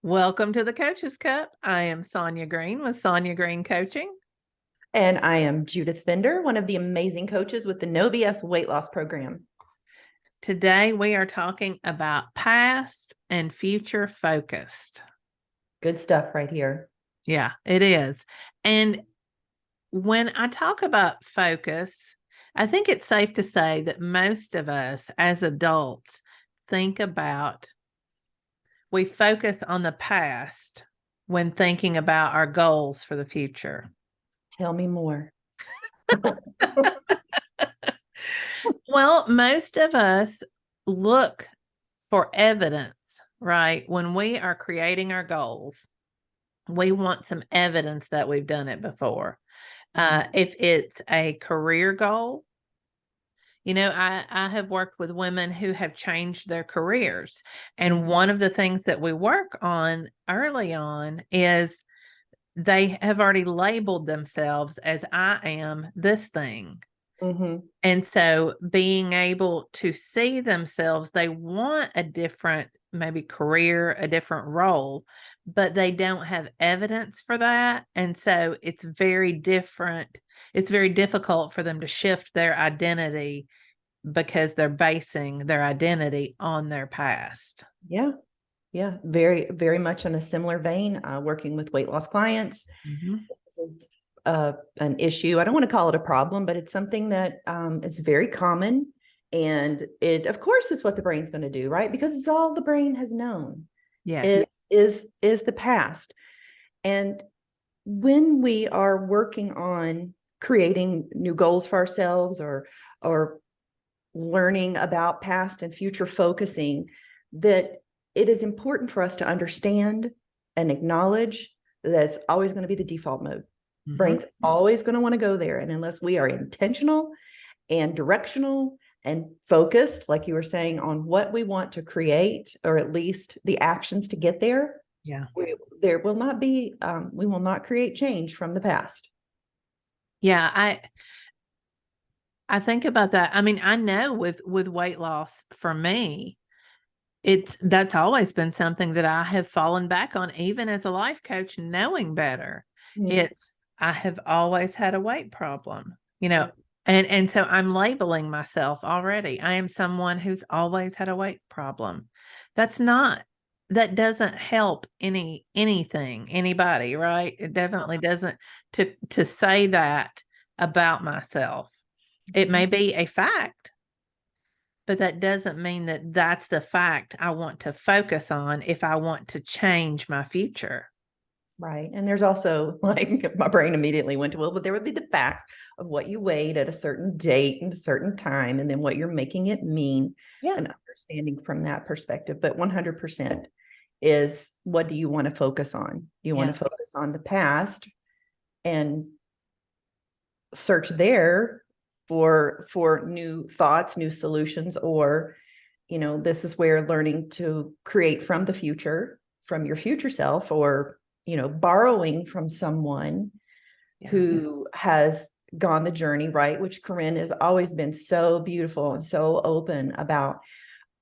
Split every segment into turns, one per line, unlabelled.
Welcome to the Coaches Cup. I am Sonya Green with Sonya Green Coaching.
And I am Judith Fender, one of the amazing coaches with the No BS weight loss program.
Today we are talking about past and future focused.
Good stuff right here.
Yeah, it is. And when I talk about focus, I think it's safe to say that most of us as adults we focus on the past when thinking about our goals for the future.
Tell me more.
Well, most of us look for evidence, right? When we are creating our goals, we want some evidence that we've done it before. If it's a career goal, I have worked with women who have changed their careers. And one of the things that we work on early on is they have already labeled themselves as I am this thing.
Mm-hmm.
And so being able to see themselves, they want a different, maybe career, a different role, but they don't have evidence for that. And so it's very different. It's very difficult for them to shift their identity because they're basing their identity on their past.
Yeah. Yeah. Very, very much in a similar vein, working with weight loss clients.
Mm-hmm.
It's an issue. I don't want to call it a problem, but it's something that it's very common. And it, of course, is what the brain's going to do, right? Because it's all the brain has known
Yes.
is the past. And when we are working on creating new goals for ourselves or learning about past and future focusing, that it is important for us to understand and acknowledge that it's always going to be the default mode.
Mm-hmm.
Brain's always going to want to go there. And unless we are intentional and directional and focused, like you were saying, on what we want to create, or at least the actions to get there,
Yeah.
there will not be, we will not create change from the past.
Yeah. I think about that. I mean, I know with weight loss for me, that's always been something that I have fallen back on, even as a life coach, knowing better.
Mm-hmm.
I have always had a weight problem, and so I'm labeling myself already. I am someone who's always had a weight problem. That doesn't help anybody, right? It definitely doesn't to say that about myself. It may be a fact, but that doesn't mean that that's the fact I want to focus on if I want to change my future.
Right. And there's also, like, my brain immediately went to, well, but there would be the fact of what you weighed at a certain date and a certain time, and then what you're making it mean,
Yeah.
and understanding from that perspective. But 100% is, what do you want to focus on? Do you want to focus on the past and search there for new thoughts, new solutions, or this is where learning to create from the future, from your future self, or borrowing from someone who has gone the journey, right? Which Corinne has always been so beautiful and so open about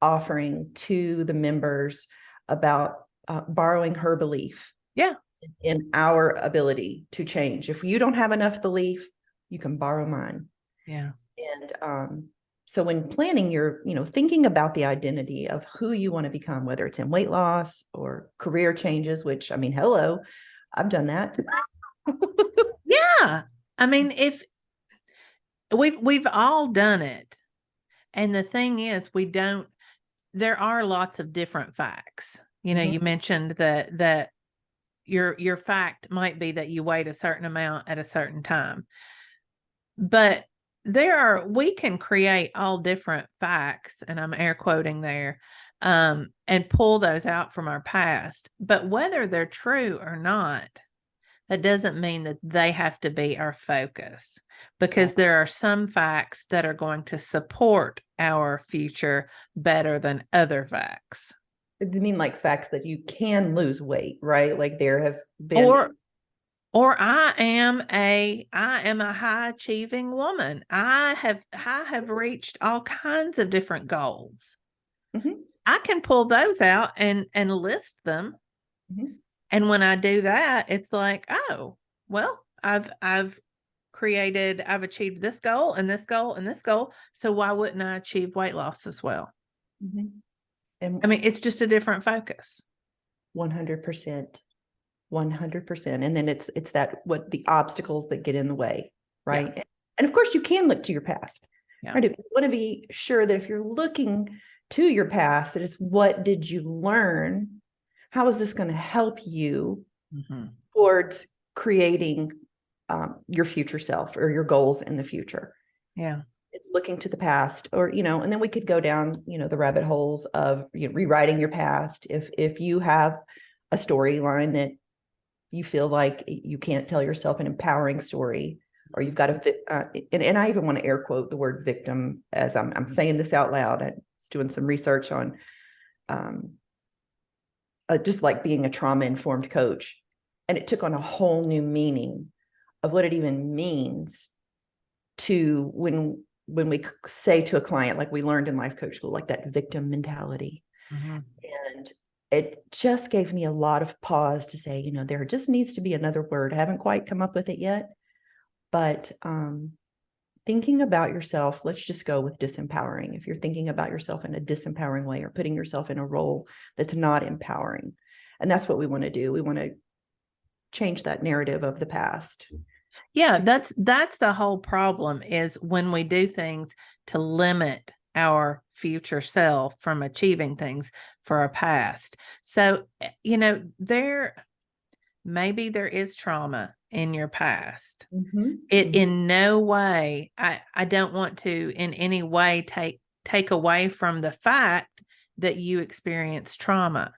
offering to the members about borrowing her belief.
Yeah.
In our ability to change. If you don't have enough belief, you can borrow mine.
Yeah.
And so when planning, you're, thinking about the identity of who you want to become, whether it's in weight loss or career changes, which, I mean, hello, I've done that.
Yeah. I mean, if we've all done it. And the thing is, there are lots of different facts. You mentioned that your fact might be that you weighed a certain amount at a certain time. But we can create all different facts, and I'm air quoting there, and pull those out from our past. But whether they're true or not, that doesn't mean that they have to be our focus, because there are some facts that are going to support our future better than other facts.
I mean, like, facts that you can lose weight, right? Like, there have been,
or I am a high achieving woman. I have reached all kinds of different goals.
mm-hmm.
I can pull those out and list them.
Mhm.
And when I do that, it's like, oh, well, I've achieved this goal and this goal and this goal. So why wouldn't I achieve weight loss as well?
Mhm.
I
And
mean, it's just a different focus.
100%. 100%. And then it's that what the obstacles that get in the way,
Yeah.
right? And of course, you can look to your past,
Yeah.
right? You want to be sure that if you're looking to your past, that is what did you learn? How is this going to help you towards creating your future self or your goals in the future?
Yeah.
It's looking to the past, or and then we could go down the rabbit holes of rewriting your past. If you have a storyline that you feel like you can't tell yourself an empowering story, or you've got to and I even want to air quote the word victim as I'm saying this out loud. I was doing some research on just like being a trauma informed coach, and it took on a whole new meaning of what it even means to when we say to a client, like we learned in life coach school, like that victim mentality. And it just gave me a lot of pause to say, there just needs to be another word. I haven't quite come up with it yet, but thinking about yourself, let's just go with disempowering. If you're thinking about yourself in a disempowering way or putting yourself in a role that's not empowering, and that's what we want to do. We want to change that narrative of the past.
Yeah, that's the whole problem, is when we do things to limit our future self from achieving things for our past. So, maybe there is trauma in your past. It in no way, I don't want to in any way take away from the fact that you experienced trauma.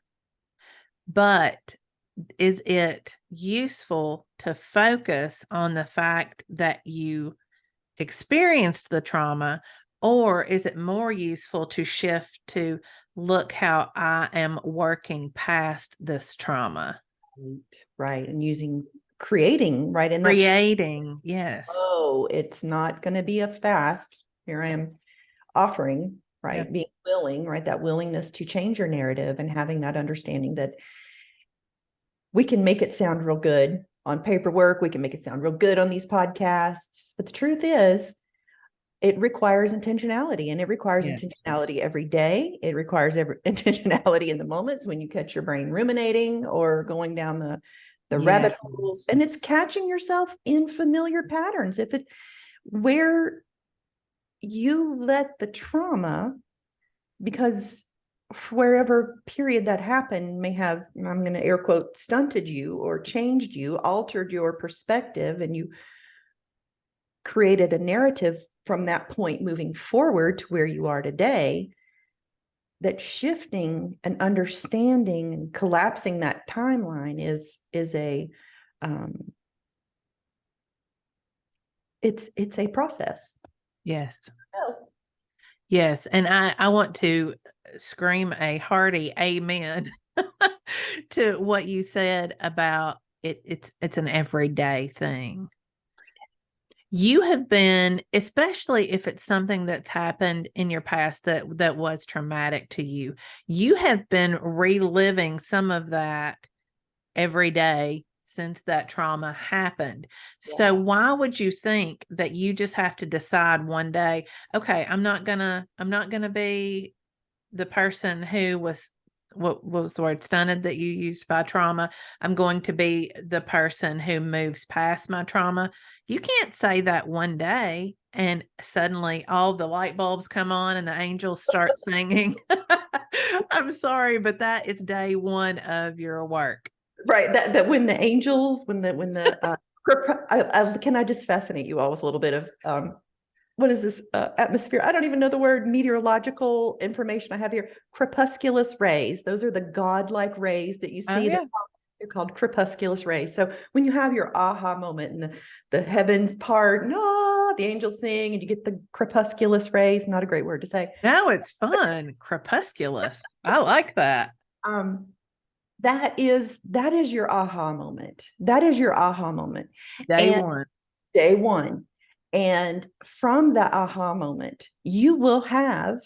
But is it useful to focus on the fact that you experienced the trauma, or is it more useful to shift to look how I am working past this trauma?
Right. And creating, right? And that
Creating, yes.
it's not going to be a fast. Here I am offering, right?
Yeah.
Being willing, right? That willingness to change your narrative and having that understanding that we can make it sound real good on paperwork. We can make it sound real good on these podcasts. But the truth is, it requires intentionality, and it requires
Yes.
intentionality every day. It requires intentionality in the moments when you catch your brain ruminating or going down the rabbit
Yes.
holes, and it's catching yourself in familiar patterns. Where you let the trauma, because wherever period that happened may have, I'm going to air quote, stunted you or changed you, altered your perspective, and you created a narrative from that point moving forward to where you are today, that shifting and understanding and collapsing that timeline is a it's a process.
Yes.
Oh.
Yes. And I want to scream a hearty amen to what you said about it. It's an everyday thing. You have been, especially if it's something that's happened in your past that was traumatic to you, you have been reliving some of that every day since that trauma happened. So why would you think that you just have to decide one day, okay, I'm not gonna be the person who was, what was the word, stunted, that you used by trauma. I'm going to be the person who moves past my trauma. You can't say that one day and suddenly all the light bulbs come on and the angels start singing. I'm sorry, but that is day one of your work.
Right. That when the angels, when the can I just fascinate you all with a little bit of what is this atmosphere? I don't even know the word meteorological information I have here. Crepusculous rays. Those are the godlike rays that you
Oh,
see.
yeah.
They're called crepusculous rays. So when you have your aha moment and the heavens part, no, the angels sing, and you get the crepusculous rays. Not a great word to say.
No, it's fun. Crepusculous. I like that.
Um, that is your aha moment. That is your aha moment.
Day
And
one.
day one. And from that aha moment, you will have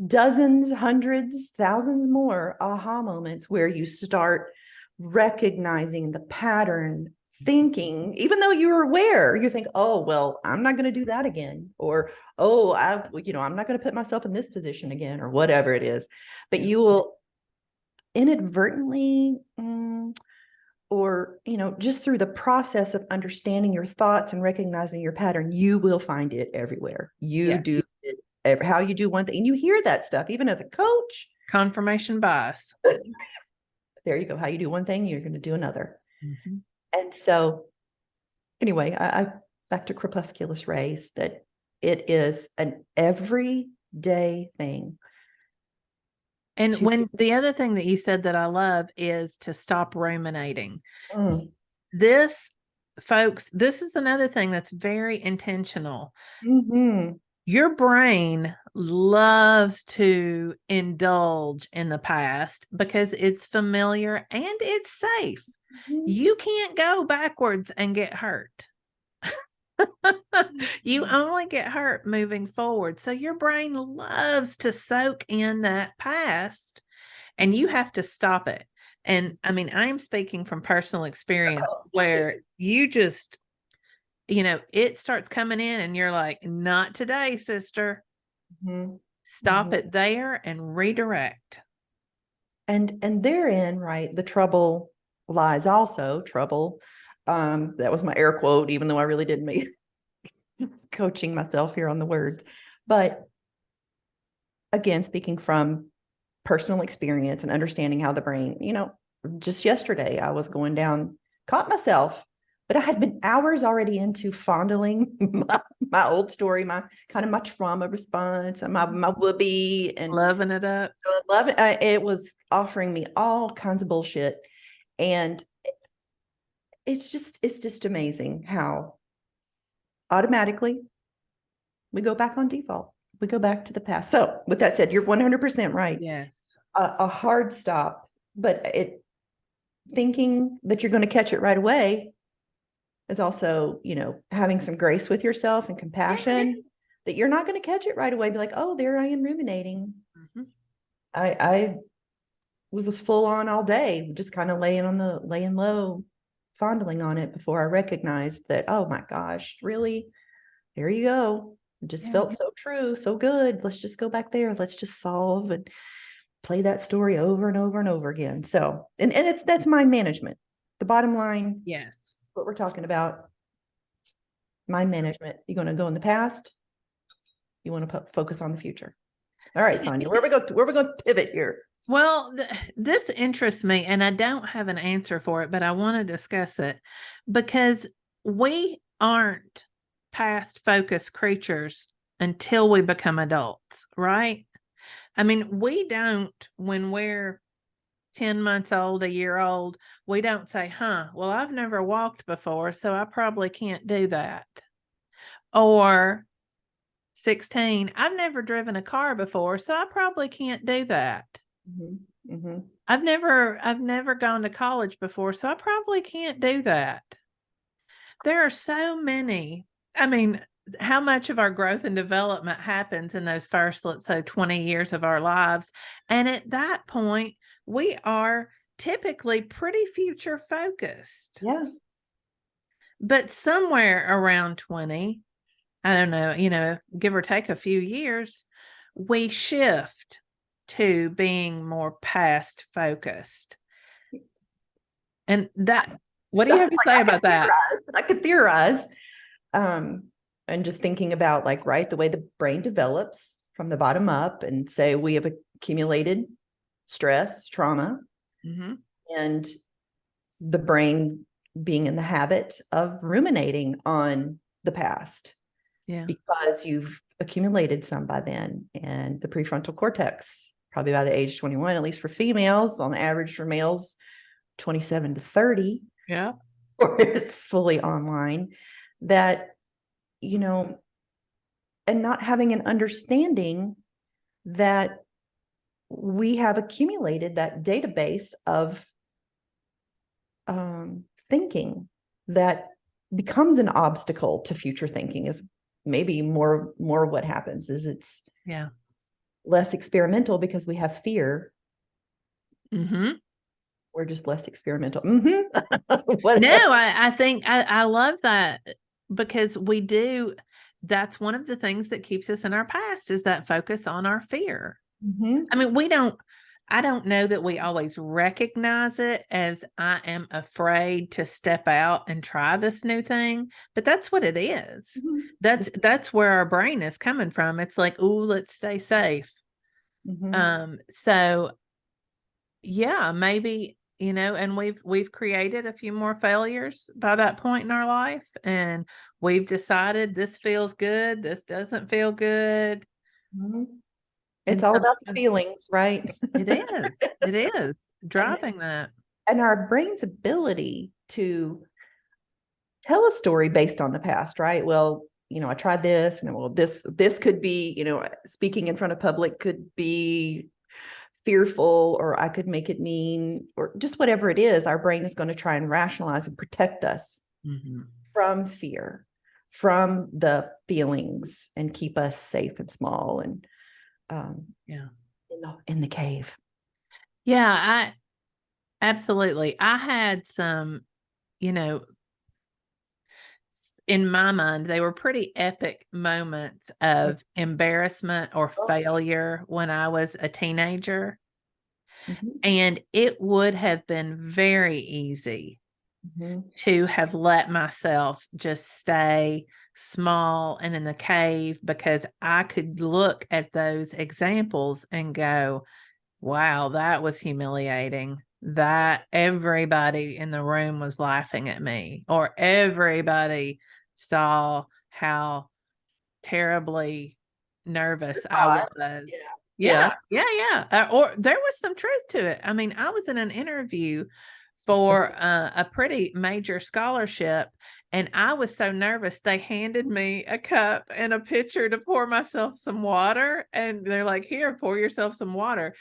dozens, hundreds, thousands more aha moments where you start recognizing the pattern thinking, even though you're aware, you think, oh, well, I'm not going to do that again. Or, oh, I'm not going to put myself in this position again, or whatever it is. But you will inadvertently, or, just through the process of understanding your thoughts and recognizing your pattern, you will find it everywhere. You
Yes.
do it, how you do one thing, and you hear that stuff, even as a coach.
Confirmation bias.
There you go. How you do one thing, you're going to do another.
Mm-hmm.
And so anyway, I back to crepusculus rays, that it is an everyday thing.
And when the other thing that you said that I love is to stop ruminating. This, folks, this is another thing that's very intentional. Your brain loves to indulge in the past because it's familiar and it's safe. You can't go backwards and get hurt. You only get hurt moving forward. So your brain loves to soak in that past, and you have to stop it. And I mean, I'm speaking from personal experience where you just, it starts coming in and you're like, not today, sister. Stop it there and redirect.
And therein, right, the trouble lies also. Trouble, that was my air quote, even though I really didn't mean coaching myself here on the words. But again, speaking from personal experience and understanding how the brain, just yesterday I was going down, caught myself, but I had been hours already into fondling my old story, my trauma response, and my whoopee, and
loving it up.
It was offering me all kinds of bullshit. And it's just amazing how automatically we go back on default. We go back to the past. So with that said, you're 100% right.
Yes.
A hard stop, but thinking that you're going to catch it right away is also, having some grace with yourself and compassion, that you're not going to catch it right away. Be like, oh, there I am ruminating. I was a full on all day, just kind of laying low, fondling on it before I recognized that, oh my gosh, really? There you go. It just felt so true, so good. Let's just go back there. Let's just solve and play that story over and over and over again. So, and that's mind management. The bottom line,
yes,
what we're talking about, mind management. You're going to go in the past. You want to focus on the future. All right, Sonya, where we going to pivot here?
Well, this interests me, and I don't have an answer for it, but I want to discuss it because we aren't past focused creatures until we become adults, right? I mean, we don't, when we're 10 months old, a year old, we don't say, well, I've never walked before, so I probably can't do that. Or 16, I've never driven a car before, so I probably can't do that. I've never gone to college before, so I probably can't do that. There are so many. I mean, how much of our growth and development happens in those first, let's say, 20 years of our lives? And at that point, we are typically pretty future focused.
Yeah.
But somewhere around 20, I don't know, give or take a few years, we shift to being more past focused. And what do you have to say about that?
I could theorize. And just thinking about, like, right, the way the brain develops from the bottom up, and say we have accumulated stress, trauma, and the brain being in the habit of ruminating on the past. Yeah. Because you've accumulated some by then. And the prefrontal cortex, probably by the age of 21, at least for females, on average for males, 27 to 30.
Yeah.
Or it's fully online, that, and not having an understanding that we have accumulated that database of thinking that becomes an obstacle to future thinking, is maybe more what happens is less experimental because we have fear.
Mm-hmm.
We're just less experimental. Mm-hmm.
No, I think I love that because that's one of the things that keeps us in our past is that focus on our fear.
Mm-hmm.
I mean, I don't know that we always recognize it as I am afraid to step out and try this new thing, but that's what it is.
Mm-hmm.
That's where our brain is coming from. It's like, oh, let's stay safe. So yeah, maybe, and we've created a few more failures by that point in our life, and we've decided this feels good, this doesn't feel good.
Mm-hmm. It's
And
all
so
about the feelings, right?
it is
and
driving that.
and our brain's ability to tell a story based on the past, right? Well, I tried this, and well, this could be, speaking in front of public could be fearful, or I could make it mean, or just whatever it is. Our brain is going to try and rationalize and protect us from fear, from the feelings, and keep us safe and small, and
Yeah.
in the cave.
Yeah, I absolutely. I had some, you know, in my mind, they were pretty epic moments of embarrassment or failure when I was a teenager.
Mm-hmm.
And it would have been very easy to have let myself just stay small and in the cave because I could look at those examples and go, wow, that was humiliating. That everybody in the room was laughing at me, or everybody saw how terribly nervous I was.
Yeah.
Or there was some truth to it. I mean, I was in an interview for a pretty major scholarship, and I was so nervous. They handed me a cup and a pitcher to pour myself some water, and they're like, "Here, pour yourself some water."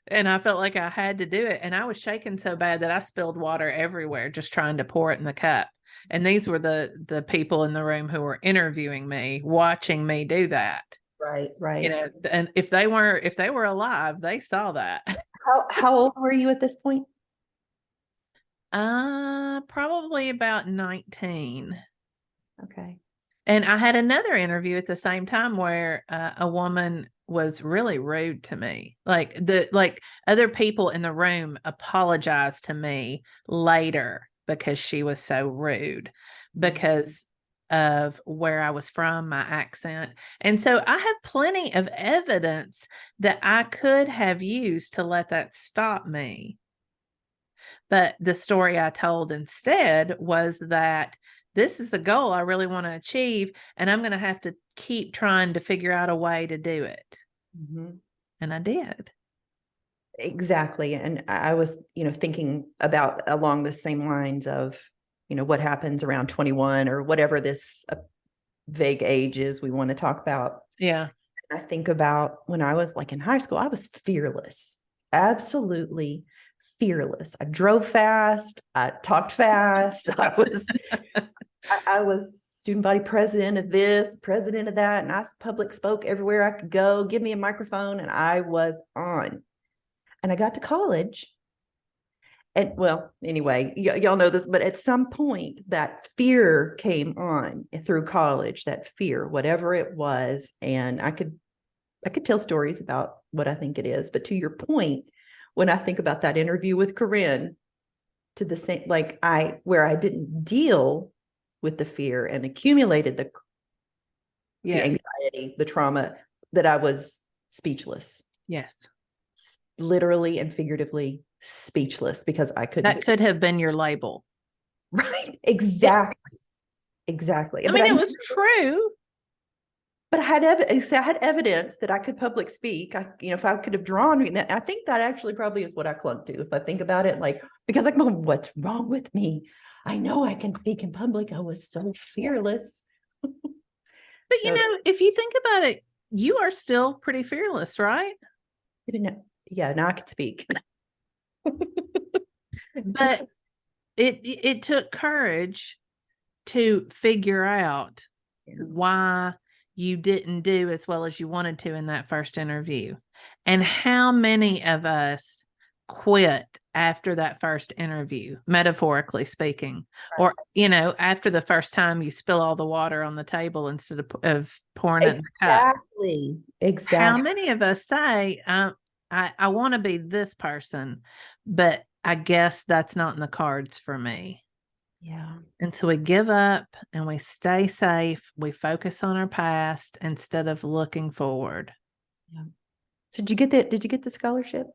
And I felt like I had to do it, and I was shaking so bad that I spilled water everywhere just trying to pour it in the cup. And these were the people in the room who were interviewing me, watching me do that.
Right.
And if they were alive, they saw that.
How old were you at this point?
Probably about 19.
Okay.
And I had another interview at the same time where a woman was really rude to me. Like other people in the room apologized to me later because she was so rude because of where I was from, my accent. And so I have plenty of evidence that I could have used to let that stop me. But the story I told instead was that this is the goal I really want to achieve, and I'm going to have to keep trying to figure out a way to do it. And I did.
Exactly. And I was, thinking about along the same lines of, what happens around 21 or whatever this vague age is we want to talk about.
Yeah.
And I think about when I was like in high school, I was fearless, absolutely fearless. I drove fast. I talked fast. I was student body president of this, president of that, and I public spoke everywhere I could go. Give me a microphone, and I was on. And I got to college. And well, anyway, y'all know this, but at some point that fear came on through college, that fear, whatever it was. And I could tell stories about what I think it is. But to your point, when I think about that interview with Corinne, to the same, where I didn't deal with the fear and accumulated the anxiety, the trauma, that I was speechless.
Yes.
Literally and figuratively speechless because I couldn't.
That could have been your label.
Right. Exactly. Exactly.
I mean, it was true.
But I had evidence that I could public speak. If I could have drawn, I think that actually probably is what I clung to. If I think about it, because what's wrong with me? I know I can speak in public. I was so fearless.
But if you think about it, you are still pretty fearless, right?
Yeah, now I can speak.
But it took courage to figure out why you didn't do as well as you wanted to in that first interview. And how many of us quit after that first interview, metaphorically speaking, or, after the first time you spill all the water on the table instead of pouring it in the cup? How
Exactly.
many of us say, I want to be this person, but I guess that's not in the cards for me.
Yeah.
And so we give up and we stay safe. We focus on our past instead of looking forward.
Yeah. So did you get the scholarship?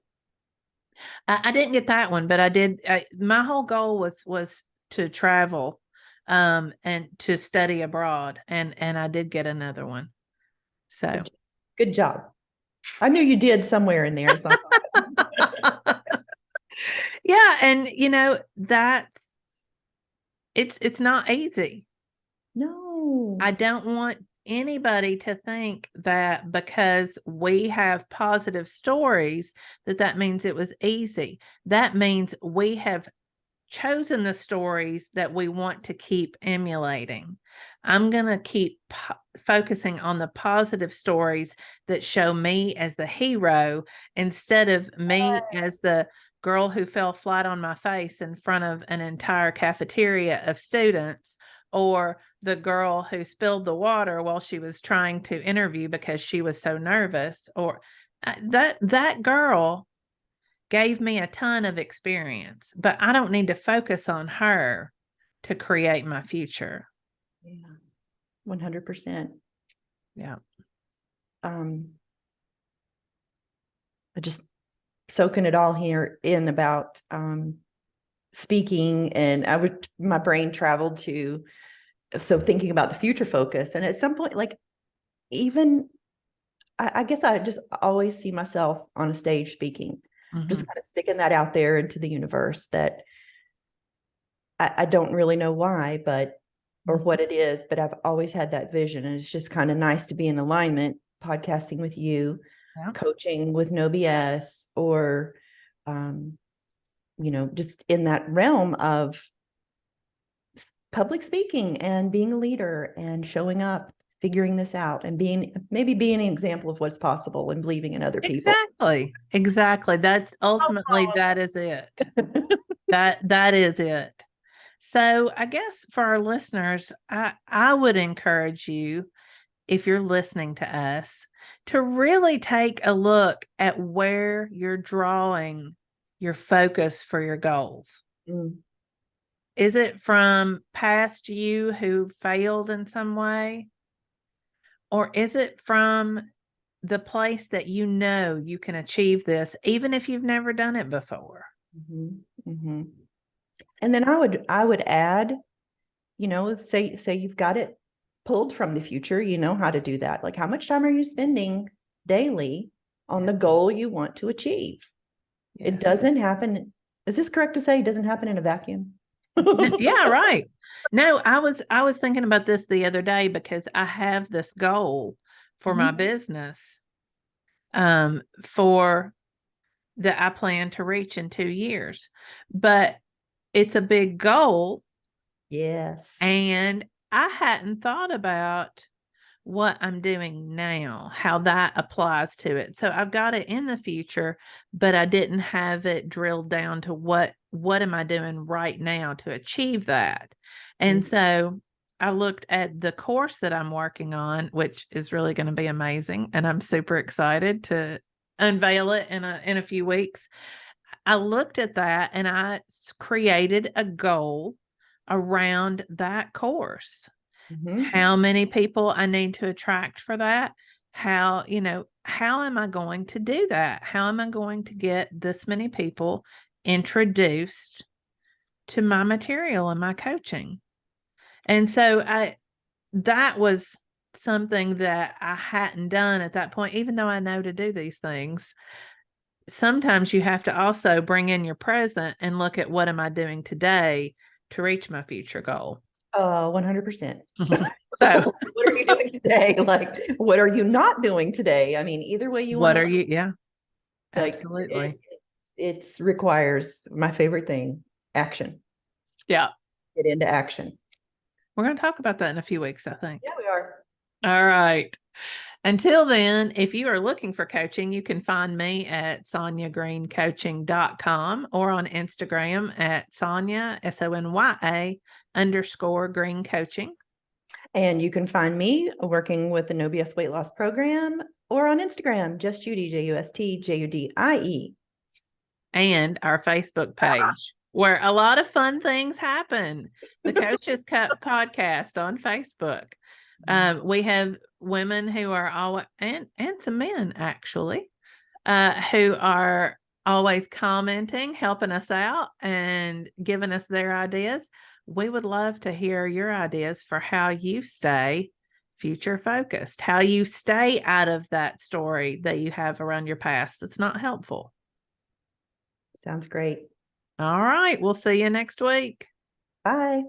I didn't get that one, but I did. My whole goal was to travel, and to study abroad, and I did get another one. So,
Good job. I knew you did somewhere in there. So
yeah, and that it's not easy.
no.
I don't want anybody to think that because we have positive stories that means it was easy. That means we have chosen the stories that we want to keep emulating. I'm going to keep focusing on the positive stories that show me as the hero instead of me as the girl who fell flat on my face in front of an entire cafeteria of students, or the girl who spilled the water while she was trying to interview because she was so nervous, or that girl gave me a ton of experience, but I don't need to focus on her to create my future.
Yeah. 100%.
Yeah.
I just soaking it all here in about speaking, and my brain traveled to, so thinking about the future focus. And at some point, like, even I guess I just always see myself on a stage speaking, just kind of sticking that out there into the universe, that I don't really know why, or what it is, but I've always had that vision. And it's just kind of nice to be in alignment, podcasting with you,
Yeah.
coaching with No BS, or, just in that realm of public speaking and being a leader and showing up, figuring this out, and maybe being an example of what's possible and believing in other people.
Exactly. That's ultimately, that is it. That is it. So I guess for our listeners, I would encourage you, if you're listening to us, to really take a look at where you're drawing your focus for your goals.
Mm.
Is it from past you who failed in some way? Or is it from the place that you can achieve this, even if you've never done it before?
Mm-hmm. Mm-hmm. And then I would add, say you've got it pulled from the future, you know how to do that. Like, how much time are you spending daily on the goal you want to achieve?
Yeah.
It doesn't happen. Is this correct to say it doesn't happen in a vacuum?
Yeah, right. No, I was thinking about this the other day because I have this goal for my business, for that I plan to reach in 2 years. But it's a big goal,
Yes.
and I hadn't thought about what I'm doing now, how that applies to it. So I've got it in the future, but I didn't have it drilled down to what am I doing right now to achieve that. And so I looked at the course that I'm working on, which is really going to be amazing, and I'm super excited to unveil it in a few weeks. I looked at that and I created a goal around that course. How many people I need to attract for that? How am I going to do that? How am I going to get this many people introduced to my material and my coaching? And so that was something that I hadn't done at that point, even though I know to do these things. Sometimes you have to also bring in your present and look at what am I doing today to reach my future goal.
100%.
So
what are you doing today? Like, what are you not doing today? I mean, either way you want
what
to,
are you? Yeah,
like,
absolutely.
it requires my favorite thing, action.
Yeah.
Get into action.
We're going to talk about that in a few weeks, I think.
Yeah, we are.
All right. Until then, if you are looking for coaching, you can find me at sonyagreencoaching.com or on Instagram at Sonya, SONYA _green coaching.
And you can find me working with the No BS weight loss program or on Instagram, just Judy, JUSTJUDIE.
And our Facebook page where a lot of fun things happen. The Coaches Cup podcast on Facebook. We have women who are always, and some men actually, who are always commenting, helping us out and giving us their ideas. We would love to hear your ideas for how you stay future focused, how you stay out of that story that you have around your past that's not helpful.
Sounds great.
All right. We'll see you next week.
Bye.